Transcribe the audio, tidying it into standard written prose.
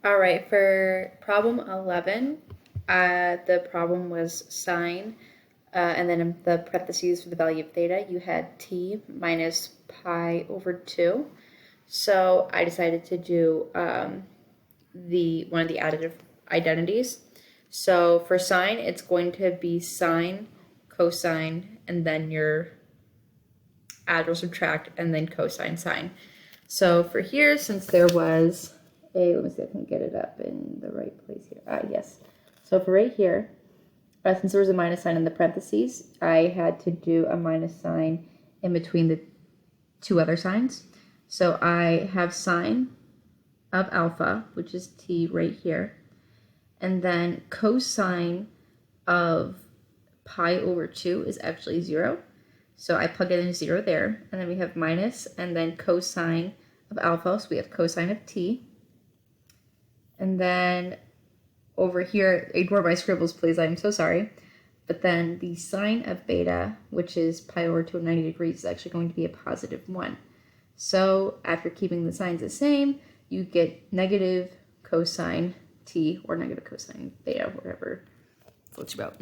All right, for problem 11, the problem was sine, and then in the parentheses for the value of theta, you had t minus pi over 2. So I decided to do one of the additive identities. So for sine, it's going to be sine, cosine, and then your add or subtract, and then cosine sine. So for here, since there was let me see if I can get it up in the right place here. Yes. So for right here, since there was a minus sign in the parentheses, I had to do a minus sign in between the two other signs. So I have sine of alpha, which is t right here, and then cosine of pi over 2 is actually 0. So I plug in 0 there, and then we have minus, and then cosine of alpha, so we have cosine of t. And then over here, ignore my scribbles, please, I'm so sorry. But then the sine of beta, which is pi over 2 90 degrees, is actually going to be a positive 1. So after keeping the signs the same, you get negative cosine t, or negative cosine beta, whatever floats your boat.